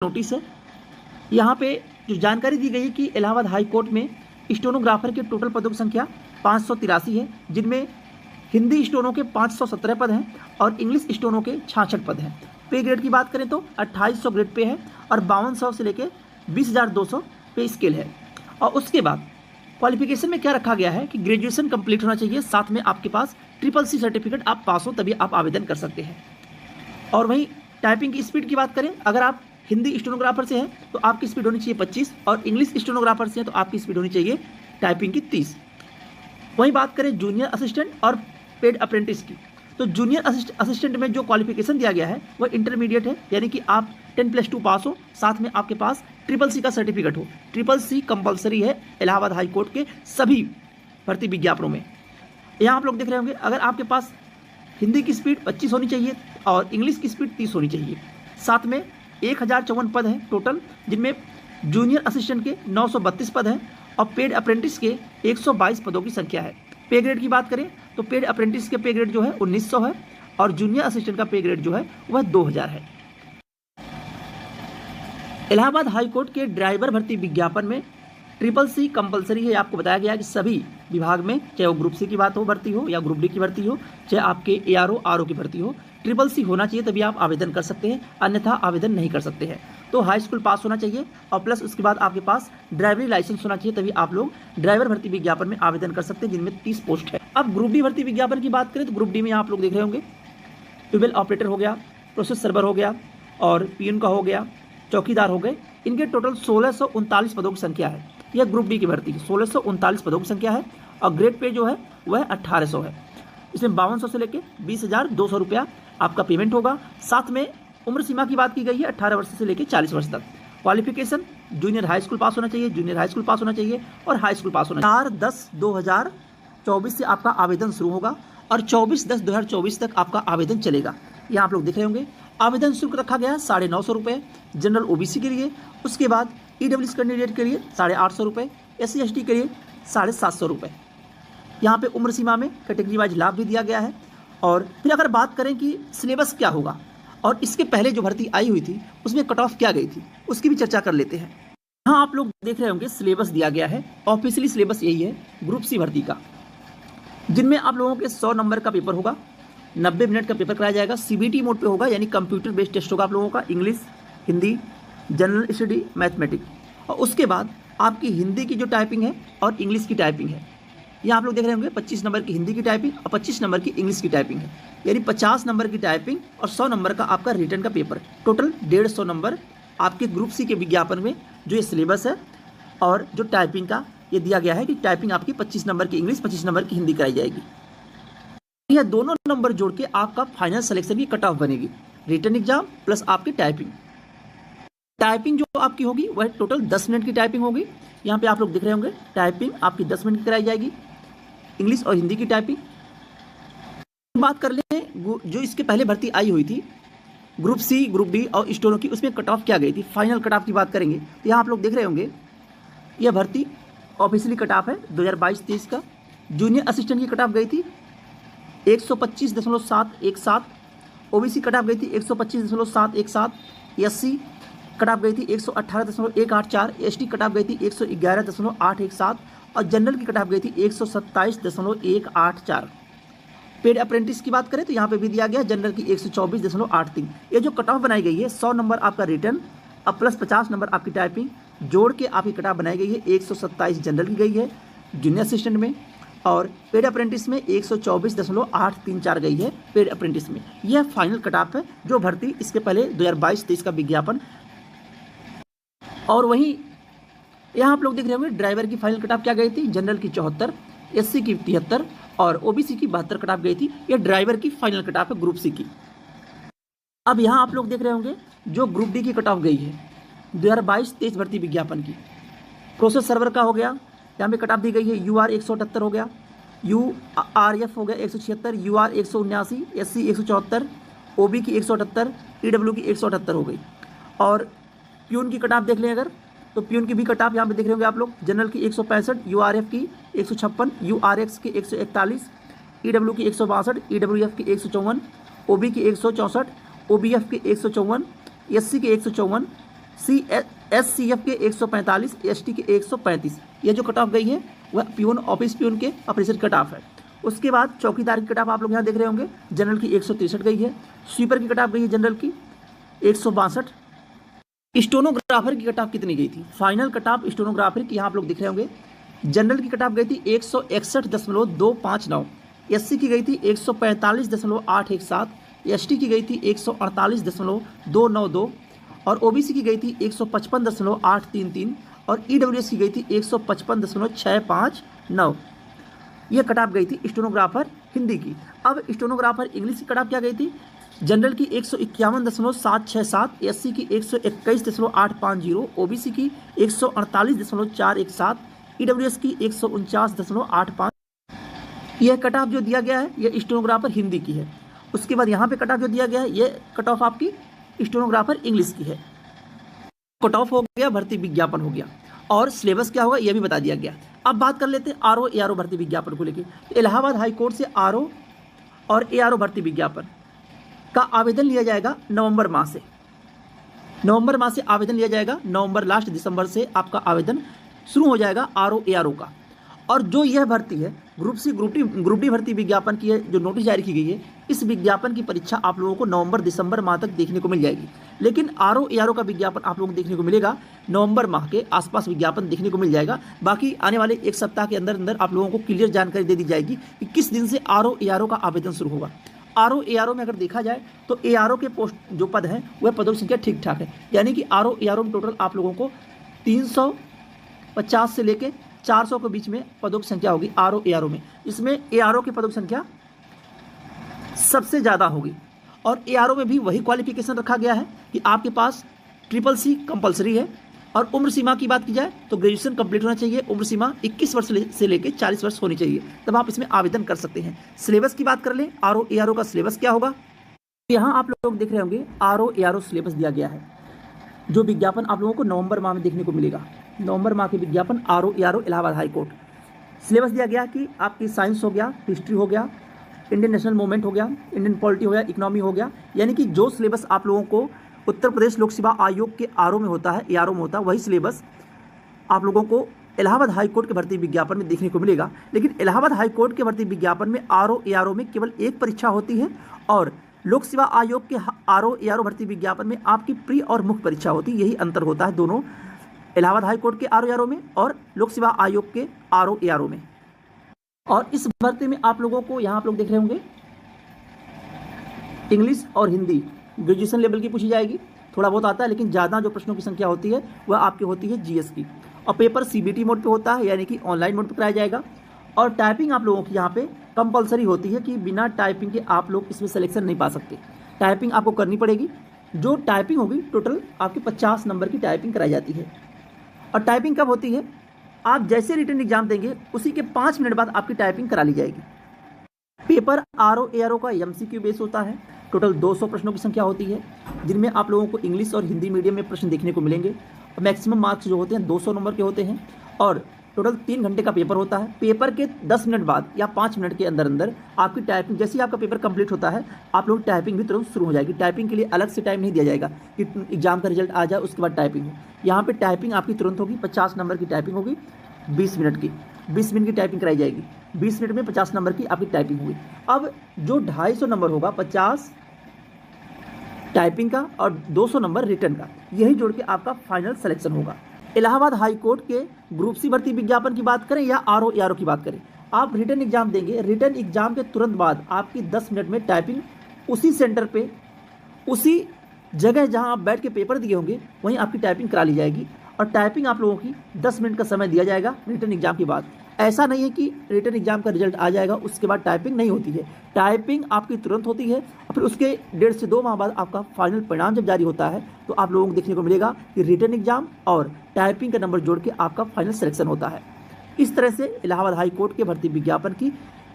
Notice है। यहाँ पे जो जानकारी दी गई है कि इलाहाबाद हाई कोर्ट में स्टेनोग्राफर के टोटल पदों की संख्या 583 है, जिनमें हिंदी स्टेनो के 517 पद हैं और इंग्लिश स्टेनो के 66 पद हैं। पे ग्रेड की बात करें तो 2800 ग्रेड पे है और 5200 से लेकर 20,200 पे स्केल है। और उसके बाद क्वालिफिकेशन में क्या रखा गया है कि ग्रेजुएशन कंप्लीट होना चाहिए, साथ में आपके पास CCC सर्टिफिकेट आप पास हो तभी आप आवेदन कर सकते हैं। और वहीं टाइपिंग की स्पीड की बात करें, अगर आप हिंदी स्टेनोग्राफर से हैं तो आपकी स्पीड होनी चाहिए 25 और इंग्लिश स्टेनोग्राफर से हैं तो आपकी स्पीड होनी चाहिए टाइपिंग की 30। वहीं बात करें जूनियर असिस्टेंट और पेड अप्रेंटिस की, तो जूनियर असिस्टेंट में जो क्वालिफिकेशन दिया गया है वह इंटरमीडिएट है, यानी कि आप 10+2 पास हो, साथ में आपके पास CCC का सर्टिफिकेट हो। CCC कंपलसरी है इलाहाबाद हाई कोर्ट के सभी भर्ती विज्ञापनों में। यहाँ आप लोग देख रहे होंगे, अगर आपके पास हिंदी की स्पीड 25 होनी चाहिए और इंग्लिश की स्पीड 30 होनी चाहिए। साथ में 1054 पद हैं टोटल, जिनमें जूनियर असिस्टेंट के 932 पद हैं और पेड अप्रेंटिस के 122 पदों की संख्या है। पे ग्रेड की बात करें तो पेड अप्रेंटिस के पे ग्रेड जो है 1900 है और जूनियर असिस्टेंट का पे ग्रेड जो है वह 2000 है। इलाहाबाद हाई कोर्ट के ड्राइवर भर्ती विज्ञापन में CCC कंपलसरी है। आपको बताया गया है कि सभी विभाग में, चाहे वो ग्रुप सी की बात हो भर्ती हो या ग्रुप डी की भर्ती हो, चाहे आपके ARO RO की भर्ती हो, CCC होना चाहिए तभी आप आवेदन कर सकते हैं, अन्यथा आवेदन नहीं कर सकते हैं। तो हाई स्कूल पास होना चाहिए और प्लस उसके बाद आपके पास ड्राइवरी लाइसेंस होना चाहिए, तभी आप लोग ड्राइवर भर्ती विज्ञापन में आवेदन कर सकते हैं, जिनमें 30 पोस्ट है। अब ग्रुप डी भर्ती विज्ञापन की बात करें तो ग्रुप डी में आप लोग देख रहे होंगे ट्यूबवेल ऑपरेटर हो गया, प्रोसेस सर्वर हो गया और पियून का हो गया, चौकीदार हो गए। इनके टोटल 1639 पदों की संख्या है। यह ग्रुप डी की भर्ती की 1639 पदों की संख्या है और ग्रेड पे जो है वह 1800 है। इसमें 5200 से लेकर 20,200 रुपया आपका पेमेंट होगा। साथ में उम्र सीमा की बात की गई है 18 वर्ष से लेकर 40 वर्ष तक। क्वालिफिकेशन जूनियर हाई स्कूल पास होना चाहिए, जूनियर हाई स्कूल पास होना चाहिए और हाई स्कूल पास होना चाहिए। 4/10/2024 से आपका आवेदन शुरू होगा और 24/10/2024 तक आपका आवेदन चलेगा। यहाँ आप लोग देख रहे होंगे आवेदन शुल्क रखा गया है 950 रुपये जनरल OBC के लिए। उसके बाद EWS कैंडिडेट के लिए 850 रुपये, SC ST के लिए 750 रुपये। यहाँ पे उम्र सीमा में कैटेगरी वाइज लाभ भी दिया गया है। और फिर अगर बात करें कि सिलेबस क्या होगा और इसके पहले जो भर्ती आई हुई थी उसमें कट ऑफ क्या गई थी, उसकी भी चर्चा कर लेते हैं। यहाँ आप लोग देख रहे होंगे सिलेबस दिया गया है, ऑफिशियली सिलेबस यही है ग्रुप सी भर्ती का, जिनमें आप लोगों के 100 नंबर का पेपर होगा, 90 मिनट का पेपर कराया जाएगा। CBT मोड पे होगा, यानी कंप्यूटर बेस्ड टेस्ट होगा आप लोगों का, English, Hindi, general study, mathematics. और उसके बाद आपकी हिंदी की जो टाइपिंग है और इंग्लिश की टाइपिंग है, यहाँ आप लोग देख रहे होंगे 25 नंबर की हिंदी की टाइपिंग और 25 नंबर की इंग्लिश की टाइपिंग है, यानी 50 नंबर की टाइपिंग और 100 नंबर का आपका रिटर्न का पेपर। टोटल 150 नंबर आपके ग्रुप सी के विज्ञापन में जो ये सिलेबस है और जो टाइपिंग का ये दिया गया है कि टाइपिंग आपकी 25 नंबर की इंग्लिश, 25 नंबर की हिंदी कराई जाएगी। यह दोनों नंबर जोड़ के आपका फाइनल सिलेक्शन की कट ऑफ बनेगी, रिटर्न एग्जाम प्लस आपकी टाइपिंग। टाइपिंग जो आपकी होगी वह टोटल 10 मिनट की टाइपिंग होगी। यहाँ पे आप लोग दिख रहे होंगे टाइपिंग आपकी 10 मिनट की कराई जाएगी, इंग्लिश और हिंदी की टाइपिंग। बात कर लें जो इसके पहले भर्ती आई हुई थी ग्रुप सी, ग्रुप डी और स्टेनो की, उसमें कट ऑफ क्या गई थी, फाइनल कट ऑफ की बात करेंगे तो यहाँ आप लोग देख रहे होंगे यह भर्ती ऑफिशियली कट ऑफ है 2022-23 का। जूनियर असिस्टेंट की कट ऑफ गई थी 125.717, OBC कट ऑफ गई थी 125.717, SC कट ऑफ गई थी 118.184, ST कट ऑफ गई थी 111.817 और जनरल की कट ऑफ गई थी 127.184। पेड अप्रेंटिस की बात करें तो यहाँ पे भी दिया गया जनरल की 124.83। ये जो कट ऑफ बनाई गई है 100 नंबर आपका रिटर्न और प्लस 50 नंबर आपकी टाइपिंग जोड़ के आपकी कट ऑफ बनाई गई है 127 जनरल की गई है जूनियर असिस्टेंट में और पेड अप्रेंटिस में 124.834 गई है पेड अप्रेंटिस में। यह फाइनल कट ऑफ है जो भर्ती इसके पहले 2022-23 का विज्ञापन। और वहीं यहाँ आप लोग देख रहे होंगे ड्राइवर की फाइनल कट ऑफ क्या गई थी, जनरल की 74, SC की 73 और OBC की 72 कट ऑफ गई थी। यह ड्राइवर की फाइनल कट ऑफ है ग्रुप सी की। अब यहाँ आप लोग देख रहे होंगे जो ग्रुप डी की कट ऑफ गई है 2022-23 भर्ती विज्ञापन की, प्रोसेस सर्वर का हो गया, यहाँ पे कट ऑफ दी गई है UR 178 हो गया, URF हो गया 176, UR 179, SC 174, OB की 178, EW की 178 हो गई। और प्यून की कट ऑफ देख लें अगर तो प्यून की भी कट ऑफ यहाँ पे देख रहे होंगे आप लोग, जनरल की 165, URF की 156, URX की 141, EW की 162, EWF की 154, OB की 164, OBF की 154, SC की 154, SCF के 145, ST के 135। यह जो कट ऑफ गई है वह प्यून, ऑफिस प्यून के अप्रेजर कट ऑफ है। उसके बाद चौकीदार की कट ऑफ आप लोग यहाँ देख रहे होंगे, जनरल की 163 गई है। स्वीपर की कट ऑफ गई है जनरल की 162। स्टोनोग्राफर की कट ऑफ कितनी गई थी? फाइनल कट ऑफ स्टोनोग्राफर की यहाँ आप लोग दिख रहे होंगे, जनरल की कट ऑफ गई थी 161.259, SC की गई थी 145.817, ST की गई थी 148.292 और OBC की गई थी 155.833 और EWS की गई थी 155.659। यह कट ऑफ गई थी स्टोनोग्राफर हिंदी की। अब स्टोनोग्राफर इंग्लिश की कट ऑफ क्या गई थी? जनरल की 151.767, SC की 121.850, OBC की 148.417, EWS की 149.85। यह कट ऑफ जो दिया गया है यह स्टेनोग्राफर हिंदी की है। उसके बाद यहाँ पे कट ऑफ जो दिया गया है यह कट ऑफ आपकी स्टेनोग्राफर इंग्लिश की है। कट ऑफ हो गया, भर्ती विज्ञापन हो गया और सिलेबस क्या होगा यह भी बता दिया गया। अब बात कर लेते हैं आरओ एआरओ भर्ती विज्ञापन को लेकर। तो इलाहाबाद हाईकोर्ट से आरओ और एआरओ भर्ती विज्ञापन का आवेदन लिया जाएगा नवंबर माह से। नवंबर माह से आवेदन लिया जाएगा, नवंबर लास्ट दिसंबर से आपका आवेदन शुरू हो जाएगा आरओ एआरओ का। और जो यह भर्ती है ग्रुप सी ग्रुप डी भर्ती विज्ञापन की है, जो नोटिस जारी की गई है, इस विज्ञापन की परीक्षा आप लोगों को नवंबर दिसंबर माह तक देखने को मिल जाएगी। लेकिन आरओ एआरओ का विज्ञापन आप लोगों को देखने को मिलेगा नवंबर माह के आसपास विज्ञापन देखने को मिल जाएगा। बाकी आने वाले एक सप्ताह के अंदर अंदर आप लोगों को क्लियर जानकारी दे दी जाएगी कि किस दिन से आरओ एआरओ का आवेदन शुरू होगा। आरओ एआरओ में अगर देखा जाए तो एआरओ के पोस्ट जो पद हैं वह पदों की संख्या ठीक ठाक है, यानी कि आरओ एआरओ में टोटल आप लोगों को 350 से लेके 400 के बीच में पदों की संख्या होगी आरओ एआरओ में। इसमें एआरओ के पदों की संख्या सबसे ज़्यादा होगी और एआरओ में भी वही क्वालिफिकेशन रखा गया है कि आपके पास CCC कंपलसरी है। और उम्र सीमा की बात की जाए तो ग्रेजुएशन कंप्लीट होना चाहिए, उम्र सीमा 21 वर्ष से लेकर 40 वर्ष होनी चाहिए, तब आप इसमें आवेदन कर सकते हैं। सिलेबस की बात कर लें, आरओ एआरओ का सिलेबस क्या होगा, यहाँ आप लोग देख रहे होंगे आरओ एआरओ सिलेबस दिया गया है, जो विज्ञापन आप लोगों को नवंबर माह में देखने को मिलेगा। नवंबर माह के विज्ञापन RO ARO Allahabad high court. Syllabus दिया गया कि आपकी साइंस हो गया, हिस्ट्री हो गया, इंडियन नेशनल मूवमेंट हो गया, इंडियन पॉलिटी हो गया, इकोनॉमी हो गया, यानी कि जो सिलेबस आप लोगों को उत्तर प्रदेश लोक सेवा आयोग के आरओ में होता है, एआरओ में होता है, वही सिलेबस आप लोगों को इलाहाबाद हाईकोर्ट के भर्ती विज्ञापन में देखने को मिलेगा। लेकिन इलाहाबाद हाईकोर्ट के भर्ती विज्ञापन में आरओ एआरओ में केवल एक परीक्षा होती है और लोक सेवा आयोग के आरओ एआरओ भर्ती विज्ञापन में आपकी प्री और मुख्य परीक्षा होती है। यही अंतर होता है दोनों इलाहाबाद हाईकोर्ट के आरओ एआरओ में और लोक सेवा आयोग के आरओ एआरओ में। और इस भर्ती में आप लोगों को यहाँ आप लोग देख रहे होंगे इंग्लिश और हिंदी ग्रेजुएशन लेवल की पूछी जाएगी, थोड़ा बहुत आता है, लेकिन ज़्यादा जो प्रश्नों की संख्या होती है वह आपकी होती है जीएस की। और पेपर सीबीटी मोड पे होता है, यानी कि ऑनलाइन मोड पे कराया जाएगा। और टाइपिंग आप लोगों की यहाँ पे कंपलसरी होती है कि बिना टाइपिंग के आप लोग इसमें सिलेक्शन नहीं पा सकते, टाइपिंग आपको करनी पड़ेगी। जो टाइपिंग होगी टोटल आपकी 50 नंबर की टाइपिंग कराई जाती है। और टाइपिंग कब होती है, आप जैसे रिटन एग्जाम देंगे उसी के 5 मिनट बाद आपकी टाइपिंग करा ली जाएगी। पेपर आरओ एआरओ का एमसीक्यू बेस होता है। टोटल 200 प्रश्नों की संख्या होती है, जिनमें आप लोगों को इंग्लिश और हिंदी मीडियम में प्रश्न देखने को मिलेंगे। मैक्सिमम मार्क्स जो होते हैं 200 नंबर के होते हैं और टोटल 3 घंटे का पेपर होता है। पेपर के 10 मिनट बाद या 5 मिनट के अंदर अंदर आपकी टाइपिंग, जैसे ही आपका पेपर कंप्लीट होता है आप लोग टाइपिंग भी तुरंत शुरू हो जाएगी। टाइपिंग के लिए अलग से टाइम नहीं दिया जाएगा कि एग्जाम का रिजल्ट आ जाए उसके बाद टाइपिंग हो। यहाँ पे टाइपिंग आपकी तुरंत होगी। 50 नंबर की टाइपिंग होगी, 20 मिनट की 20 मिनट की टाइपिंग कराई जाएगी। 20 मिनट में 50 नंबर की आपकी टाइपिंग होगी। अब जो 250 नंबर होगा, 50 टाइपिंग का और 200 नंबर रिटर्न का, यही जोड़ के आपका फाइनल सिलेक्शन होगा। इलाहाबाद हाईकोर्ट के ग्रुप सी भर्ती विज्ञापन की बात करें या आरओ एआरओ की बात करें, आप रिटर्न एग्जाम देंगे, रिटर्न एग्जाम के तुरंत बाद आपकी 10 मिनट में टाइपिंग उसी सेंटर पे, उसी जगह जहां आप बैठ के पेपर दिए होंगे वहीं आपकी टाइपिंग करा ली जाएगी। और टाइपिंग आप लोगों की 10 मिनट का समय दिया जाएगा रिटर्न एग्जाम के बाद। ऐसा नहीं है कि रिटर्न एग्जाम का रिजल्ट आ जाएगा उसके बाद टाइपिंग नहीं होती है। टाइपिंग आपकी तुरंत होती है और फिर उसके 1.5 से 2 माह बाद आपका फाइनल परिणाम जब जारी होता है तो आप लोगों को देखने को मिलेगा कि रिटर्न एग्जाम और टाइपिंग का नंबर जोड़ के आपका फाइनल सिलेक्शन होता है। इस तरह से इलाहाबाद हाई कोर्ट के भर्ती विज्ञापन की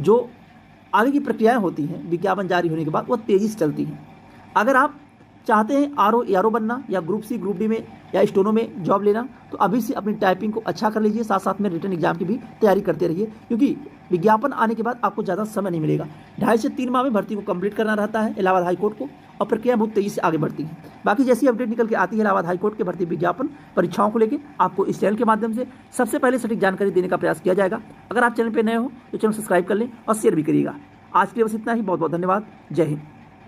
जो आगे की प्रक्रियाएँ होती हैं विज्ञापन जारी होने के बाद, वो तेज़ी से चलती हैं। अगर आप चाहते हैं आरओ एआरओ बनना या ग्रुप सी ग्रुप डी में या स्टोनो में जॉब लेना, तो अभी से अपनी टाइपिंग को अच्छा कर लीजिए, साथ साथ में रिटर्न एग्जाम की भी तैयारी करते रहिए, क्योंकि विज्ञापन आने के बाद आपको ज़्यादा समय नहीं मिलेगा। 2.5 से 3 माह में भर्ती को कंप्लीट करना रहता है इलाहाबाद हाईकोर्ट को, और प्रक्रिया बहुत तेज़ी से आगे बढ़ती है। बाकी जैसी अपडेट निकल के आती है इलाहाबाद हाईकोर्ट के भर्ती विज्ञापन परीक्षाओं को लेकर, आपको इस चैनल के माध्यम से सबसे पहले सटीक जानकारी देने का प्रयास किया जाएगा। अगर आप चैनल पर नए हो तो चैनल सब्सक्राइब कर लें और शेयर भी करिएगा। आज के लिए बस इतना ही। बहुत बहुत धन्यवाद। जय हिंद।